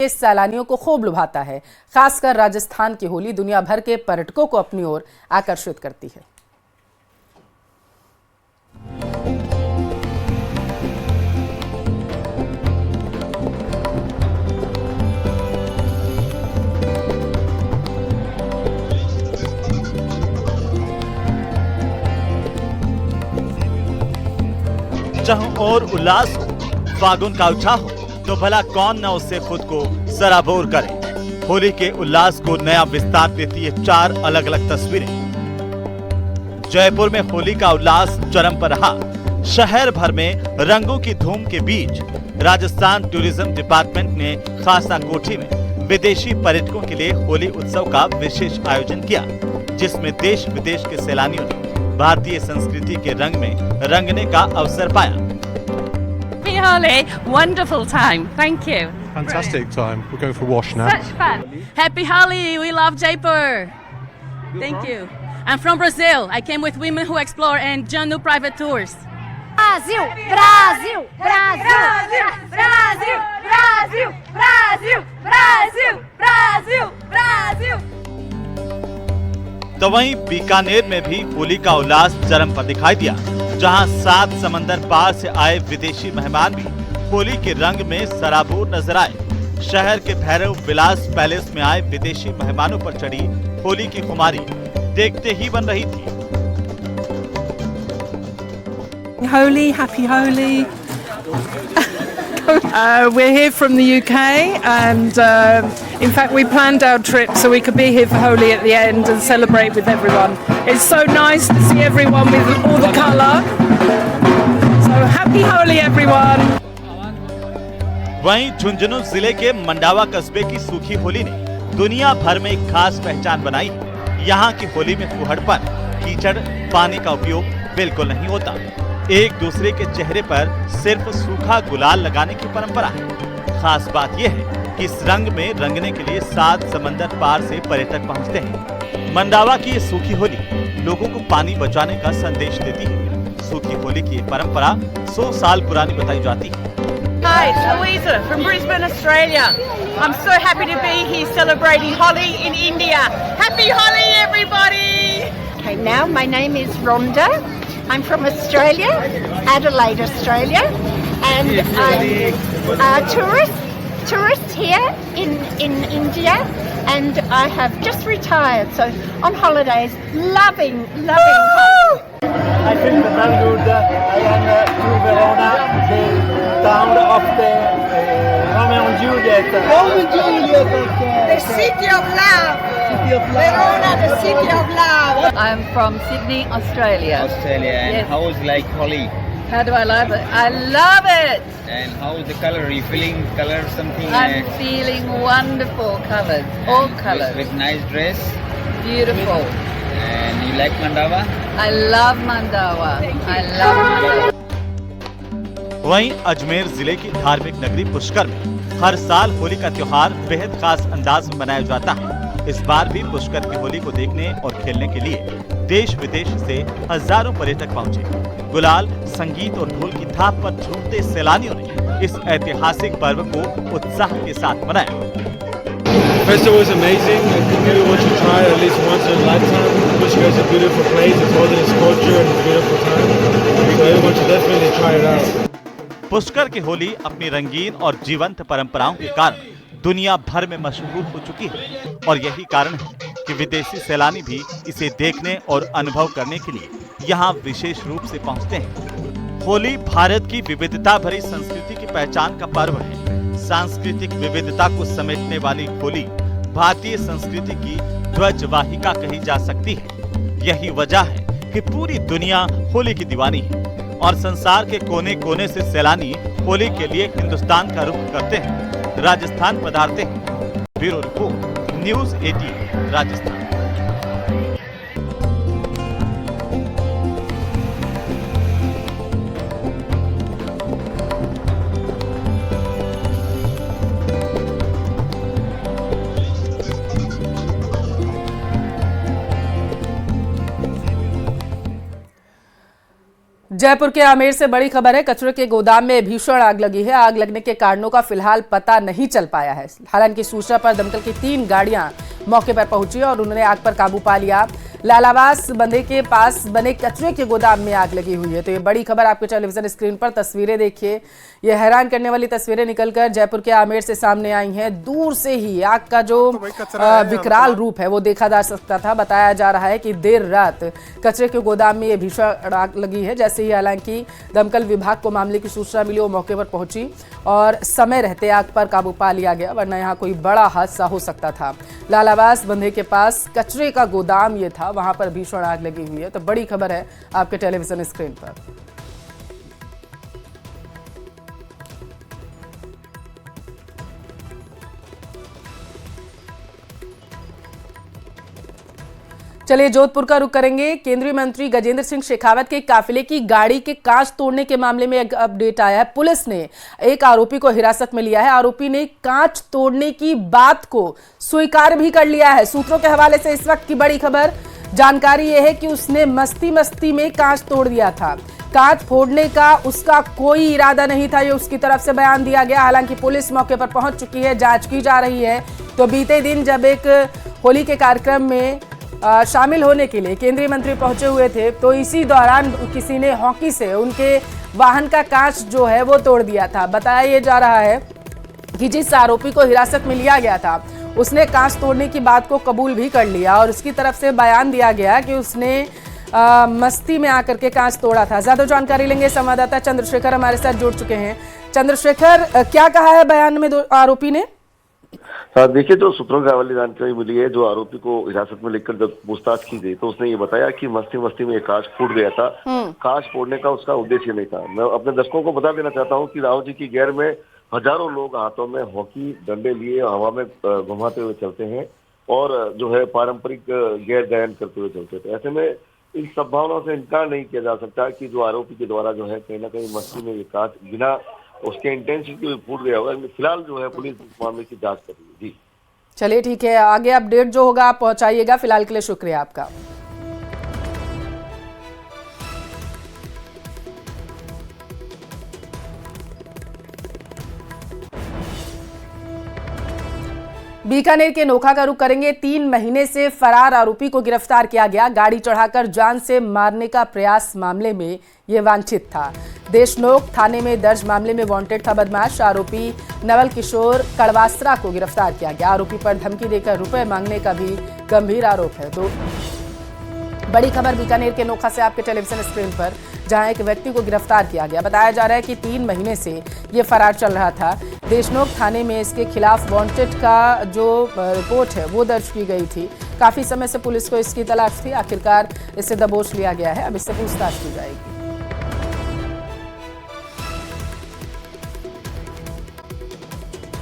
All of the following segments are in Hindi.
इस सैलानियों को खूब लुभाता है। खासकर राजस्थान की होली दुनिया भर के पर्यटकों को अपनी ओर आकर्षित करती है। जहां और उल्लास हो, फागुन का उत्साह हो, तो भला कौन न उससे खुद को सराबोर करे। होली के उल्लास को नया विस्तार देती है 4 अलग अलग तस्वीरें। जयपुर में होली का उल्लास चरम पर रहा। शहर भर में रंगों की धूम के बीच राजस्थान टूरिज्म डिपार्टमेंट ने खासा कोठी में विदेशी पर्यटकों के लिए होली उत्सव का विशेष आयोजन किया, जिसमें देश विदेश के सैलानियों ने भारतीय संस्कृति के रंग में रंगने का अवसर पाया। Happy Holi, wonderful time. Thank you. Fantastic time. We're going for a wash now. Such fun. Happy Holi, we love Jaipur. Thank you. I'm from Brazil. I came with Women Who Explore and Janu Private Tours. Brasil, Brasil, Brasil, Brasil, Brasil, Brasil, Brasil, Brasil, Brasil. तो वहीं बीकानेर में भी होली का उल्लास चरम पर दिखाई दिया, जहां 7 समंदर पार से आए विदेशी मेहमान भी होली के रंग में सराबोर नजर आए। शहर के भैरव विलास पैलेस में आए विदेशी मेहमानों पर चढ़ी होली की खुमारी देखते ही बन रही थी। Holi, happy Holi. We're here from the UK and in fact we planned our trip so we could be here for Holi at the end and celebrate with everyone. It's so nice to see everyone with all the colour. So happy Holi everyone. वहीं झुंझुनू जिले के मंडावा कस्बे की सूखी होली ने दुनिया भर में एक खास पहचान बनाई है। यहाँ की होली में फुहड़पन, कीचड़, पानी का उपयोग बिल्कुल नहीं होता। एक दूसरे के चेहरे पर सिर्फ सूखा गुलाल लगाने की परंपरा है। खास बात यह है कि इस रंग में रंगने के लिए 7 समंदर पार से पर्यटक पहुंचते हैं। मंडावा की ये सूखी होली लोगों को पानी बचाने का संदेश देती है। सूखी होली की ये परंपरा 100 साल पुरानी बताई जाती है। Hi, it's Louisa from Brisbane, Australia. I'm so happy to be here celebrating Holi in India. Happy Holi, everybody! Okay, now my name is Rhonda. I'm from Australia, Adelaide, Australia, and I'm a tourist here in India, and I have just retired, so on holidays, loving Holi. I feel very good. I am to Verona, the town of the Romeo and Juliet. Romeo and Juliet. The city of love. Verona, the city of love. I'm from Sydney, Australia. And Yes. how is like Holi? How do I love it? I love it! And how is the color? Are you feeling color something? I'm feeling wonderful colours, all colours. With nice dress. Beautiful. And you like Mandava? I love Mandawa. I love Mandawa. वहीं अजमेर जिले की धार्मिक नगरी पुष्कर में हर साल होली का त्योहार बेहद खास अंदाज में मनाया जाता है। इस बार भी पुष्कर की होली को देखने और खेलने के लिए देश विदेश से हजारों पर्यटक पहुंचे। गुलाल, संगीत और ढोल की थाप पर झूमते सैलानियों ने इस ऐतिहासिक पर्व को उत्साह के साथ मनाया। Festival is amazing. I think everyone should try it at least once in a lifetime. Pushkar is a beautiful place. It's holding its culture and it's a beautiful time. So everyone should definitely try it out. Pushkar की होली अपनी रंगीन और जीवंत परंपराओं के कारण दुनिया भर में मशहूर हो चुकी है और यही कारण है कि विदेशी सैलानी भी इसे देखने और अनुभव करने के लिए यहाँ विशेष रूप से पहुँचते हैं। होली भारत की विविधता भरी संस्कृति की पहचान का पर्व है। सांस्कृतिक विविधता को समेटने वाली होली भारतीय संस्कृति की ध्वजवाहिका कही जा सकती है। यही वजह है कि पूरी दुनिया होली की दीवानी है और संसार के कोने कोने से सैलानी होली के लिए हिंदुस्तान का रुख करते हैं, राजस्थान पधारते हैं। Bureau report, news 18 Rajasthan. Jaipur के आमेर से बड़ी खबर है। कचरे के गोदाम में भीषण आग लगी है। आग लगने के कारणों का फिलहाल पता नहीं चल पाया है। हालांकि सूचना पर दमकल की 3 गाड़ियां मौके पर पहुंची और उन्होंने आग पर काबू पा लिया। लालावास बंधे के पास बने कचरे के गोदाम में आग लगी हुई है। तो ये बड़ी खबर आपके टेलीविजन स्क्रीन पर तस्वीरें देखिए। ये हैरान करने वाली तस्वीरें निकलकर जयपुर के आमेर से सामने आई हैं। दूर से ही आग का जो विकराल रूप है वो देखा जा सकता था। बताया जा रहा है कि देर रात कचरे के गोदाम में ये भीषण आग लगी है। जैसे ही हालांकि दमकल विभाग को मामले की सूचना मिली, वो मौके पर पहुंची और समय रहते आग पर काबू पा लिया गया, वरना यहाँ कोई बड़ा हादसा हो सकता था। लालावास बंधे के पास कचरे का गोदाम ये था, वहां पर भीषण आग लगी हुई है। तो बड़ी खबर है आपके टेलीविजन स्क्रीन पर। चलिए जोधपुर का रुख करेंगे। केंद्रीय मंत्री गजेंद्र सिंह शेखावत के काफिले की गाड़ी के कांच तोड़ने के मामले में एक अपडेट आया है। पुलिस ने एक आरोपी को हिरासत में लिया है। आरोपी ने कांच तोड़ने की बात को स्वीकार भी कर लिया है। सूत्रों के हवाले से इस वक्त की बड़ी खबर, जानकारी यह है कि उसने मस्ती में कांच तोड़ दिया था। कांच फोड़ने का उसका कोई इरादा नहीं था, ये उसकी तरफ से बयान दिया गया। हालांकि पुलिस मौके पर पहुंच चुकी है, जांच की जा रही है। तो बीते दिन जब एक होली के कार्यक्रम में शामिल होने के लिए केंद्रीय मंत्री पहुंचे हुए थे, तो इसी दौरान किसी ने हॉकी से उनके वाहन का कांच जो है वो तोड़ दिया था। बताया ये जा रहा है कि जिस आरोपी को हिरासत में लिया गया था उसने कांच तोड़ने की बात को कबूल भी कर लिया और उसकी तरफ से बयान दिया गया कि उसने मस्ती में आकर के कांच तोड़ा था। ज्यादा जानकारी लेंगे, संवाददाता चंद्रशेखर हमारे साथ जुड़ चुके हैं। चंद्रशेखर, क्या कहा है बयान में आरोपी ने? देखिए, जो सूत्रों के हवाले जानकारी मिली है, जो आरोपी को हिरासत में लेकर जब पूछताछ की गई तो उसने ये बताया कि मस्ती में कांच फूट गया था। कांच फोड़ने का उसका उद्देश्य नहीं था। मैं अपने दर्शकों को बता देना चाहता हूँ कि राव जी की गैर में हजारों लोग हाथों में हॉकी डंडे लिए हवा में घुमाते हुए चलते हैं और जो है पारंपरिक गैर गायन करते हुए चलते थे। ऐसे में इन संभावनाओं से इनकार नहीं किया जा सकता कि जो आरोपी के द्वारा जो है कहीं ना कहीं मस्ती में ये कांच बिना उसके इंटेंशन के फूट गया होगा। फिलहाल जो है पुलिस इस मामले की जांच कर रही है। जी चलिए ठीक है, आगे अपडेट जो होगा आप पहुंचाइएगा। फिलहाल के लिए शुक्रिया आपका। बीकानेर के नोखा का रुख करेंगे। 3 महीने से फरार आरोपी को गिरफ्तार किया गया। गाड़ी चढ़ाकर जान से मारने का प्रयास मामले में यह वांछित था। देशनोक थाने में दर्ज मामले में वांटेड था बदमाश। आरोपी नवल किशोर कड़वासरा को गिरफ्तार किया गया। आरोपी पर धमकी देकर रुपए मांगने का भी गंभीर आरोप है। तो बड़ी खबर बीकानेर के नोखा से आपके टेलीविजन स्क्रीन पर, जहां एक व्यक्ति को गिरफ्तार किया गया। बताया जा रहा है कि 3 महीने से ये फरार चल रहा था। देशनोक थाने में इसके खिलाफ वांटेड का जो रिपोर्ट है वो दर्ज की गई थी। काफी समय से पुलिस को इसकी तलाश थी। आखिरकार इसे दबोच लिया गया है। अब इससे पूछताछ की जाएगी।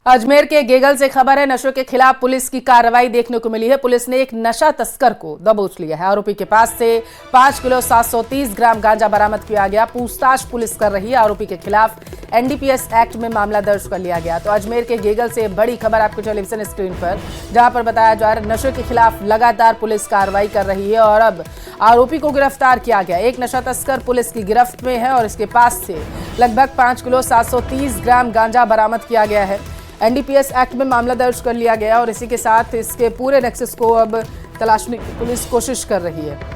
अजमेर के गेगल से खबर है। नशे के खिलाफ पुलिस की कार्रवाई देखने को मिली है। पुलिस ने एक नशा तस्कर को दबोच लिया है। आरोपी के पास से 5 किलो 730 ग्राम गांजा बरामद किया गया। पूछताछ पुलिस कर रही है। आरोपी के खिलाफ एनडीपीएस एक्ट में मामला दर्ज कर लिया गया। तो अजमेर के गेगल से बड़ी खबर आपके टेलीविजन स्क्रीन पर, जहां पर बताया जा रहा है नशे के खिलाफ लगातार पुलिस कार्रवाई कर रही है और अब आरोपी को गिरफ्तार किया गया। एक नशा तस्कर पुलिस की गिरफ्त में है और इसके पास से लगभग 5 किलो 730 ग्राम गांजा बरामद किया गया है। एनडीपीएस एक्ट में मामला दर्ज कर लिया गया और इसी के साथ इसके पूरे नेक्सस को अब तलाशने की पुलिस कोशिश कर रही है।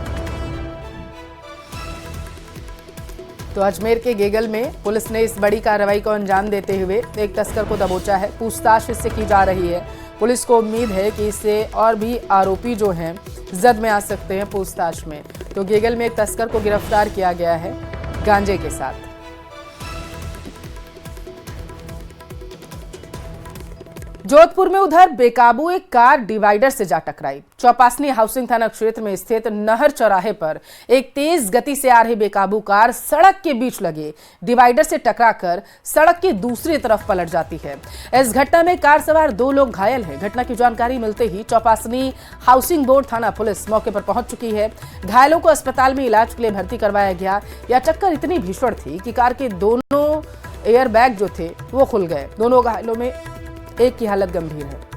तो अजमेर के गेगल में पुलिस ने इस बड़ी कार्रवाई को अंजाम देते हुए एक तस्कर को दबोचा है। पूछताछ इससे की जा रही है। पुलिस को उम्मीद है कि इससे और भी आरोपी जो हैं जद में आ सकते हैं पूछताछ में। तो गेगल में एक तस्कर को गिरफ्तार किया गया है गांजे के साथ। जोधपुर में उधर बेकाबू एक कार डिवाइडर से जा टकराई। चौपासनी हाउसिंग थाना क्षेत्र में स्थित नहर चौराहे पर एक तेज गति से आ रही बेकाबू कार सड़क के बीच लगे डिवाइडर से टकराकर सड़क की दूसरी तरफ पलट जाती है। इस घटना में कार सवार 2 लोग घायल हैं। घटना की जानकारी मिलते ही चौपासनी हाउसिंग बोर्ड थाना पुलिस मौके पर पहुंच चुकी है। घायलों को अस्पताल में इलाज के लिए भर्ती करवाया गया। यह टक्कर इतनी भीषण थी कि कार के दोनों एयरबैग जो थे वो खुल गए। दोनों घायलों में एक की हालत गंभीर है।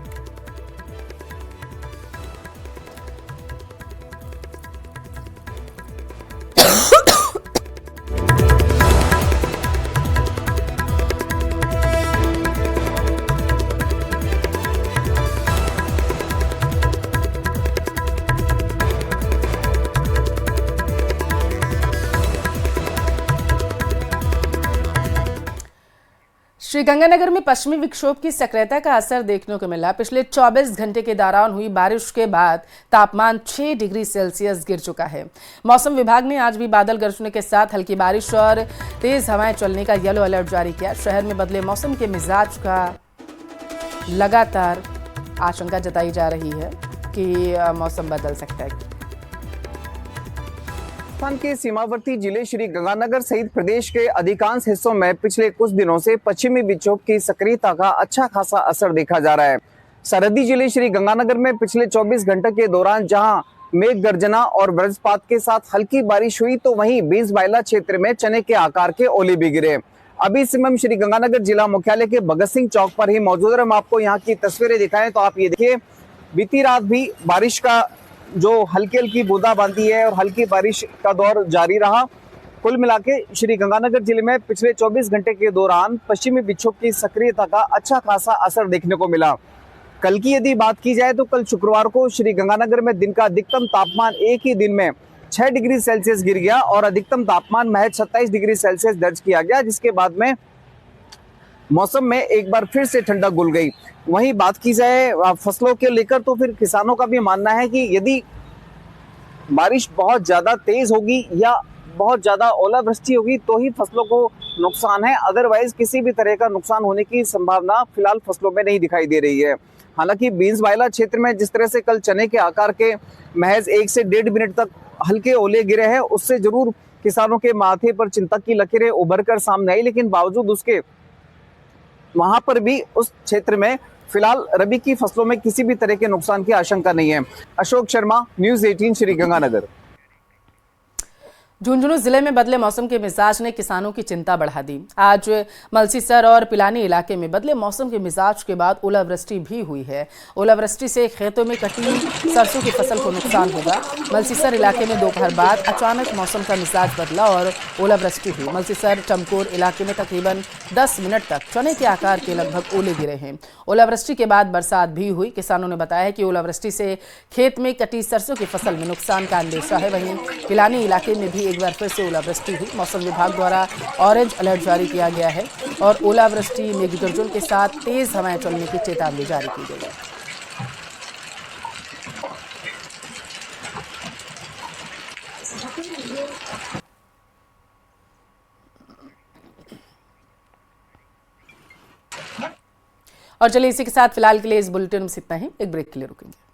श्रीगंगानगर में पश्चिमी विक्षोभ की सक्रियता का असर देखने को मिला। पिछले 24 घंटे के दौरान हुई बारिश के बाद तापमान 6 डिग्री सेल्सियस गिर चुका है। मौसम विभाग ने आज भी बादल गरजने के साथ हल्की बारिश और तेज हवाएं चलने का येलो अलर्ट जारी किया। शहर में बदले मौसम के मिजाज का लगातार आशंका जताई जा रही है कि मौसम बदल सकता है। राजस्थान के सीमावर्ती जिले श्री गंगानगर सहित प्रदेश के अधिकांश हिस्सों में पिछले कुछ दिनों से पश्चिमी विक्षोभ की सक्रियता का अच्छा खासा असर देखा जा रहा है। सरहदी जिले श्री गंगानगर में पिछले 24 घंटे के दौरान जहां मेघ गर्जना और वज्रपात के साथ हल्की बारिश हुई, तो वहीं बींसबाइला क्षेत्र में चने के आकार के ओले भी गिरे। अभी से हम श्री गंगानगर जिला मुख्यालय के भगत सिंह चौक पर ही मौजूद है। हम आपको यहाँ की तस्वीरें दिखाएं तो आप ये देखिए, बीती रात भी बारिश का जो हल्की हल्की बूंदाबांदी है और हल्की बारिश का दौर जारी रहा। कुल मिला के श्री गंगानगर जिले में पिछले 24 घंटे के दौरान पश्चिमी विक्षोभ की सक्रियता का अच्छा खासा असर देखने को मिला। कल की यदि बात की जाए तो कल शुक्रवार को श्री गंगानगर में दिन का अधिकतम तापमान एक ही दिन में 6 डिग्री सेल्सियस गिर गया और अधिकतम तापमान महज 27 डिग्री सेल्सियस दर्ज किया गया, जिसके बाद में मौसम में एक बार फिर से ठंडक घुल गई। वहीं बात की जाए फसलों के लेकर तो फिर किसानों का भी मानना है कि यदि बारिश बहुत ज्यादा तेज होगी या बहुत ज्यादा ओलावृष्टि होगी तो ही फसलों को नुकसान है, अदरवाइज किसी भी तरह का नुकसान होने की संभावना फिलहाल फसलों में नहीं दिखाई दे रही है। हालांकि बींसबाइला क्षेत्र में जिस तरह से कल चने के आकार के महज 1 से 1.5 मिनट तक हल्के ओले गिरे हैं, उससे जरूर किसानों के माथे पर चिंता की लकीरें उभर कर सामने आई, लेकिन बावजूद उसके वहां पर भी उस क्षेत्र में फिलहाल रबी की फसलों में किसी भी तरह के नुकसान की आशंका नहीं है। अशोक शर्मा, न्यूज़ 18 श्री गंगानगर। झुंझुनू जिले में बदले मौसम के मिजाज ने किसानों की चिंता बढ़ा दी। आज मलसीसर और पिलानी इलाके में बदले मौसम के मिजाज के बाद ओलावृष्टि भी हुई है। ओलावृष्टि से खेतों में कटी सरसों की फसल को नुकसान होगा। मलसीसर इलाके में दोपहर बाद अचानक मौसम का मिजाज बदला और ओलावृष्टि हुई। मलसीसर टमकोर इलाके में तकरीबन 10 मिनट तक चने के आकार के लगभग ओले गिरे हैं। ओलावृष्टि के बाद बरसात भी हुई। किसानों ने बताया कि ओलावृष्टि से खेत में कटी सरसों की फसल में नुकसान का अंदेशा है। वहीं पिलानी इलाके में भी एक बार फिर से ओलावृष्टि हुई। मौसम विभाग द्वारा ऑरेंज अलर्ट जारी किया गया है और ओलावृष्टि, मेघ गर्जन के साथ तेज हवाएं चलने की चेतावनी जारी की गई है। और चलिए इसी के साथ फिलहाल के लिए इस बुलेटिन में इतना ही। एक ब्रेक के लिए रुकेंगे।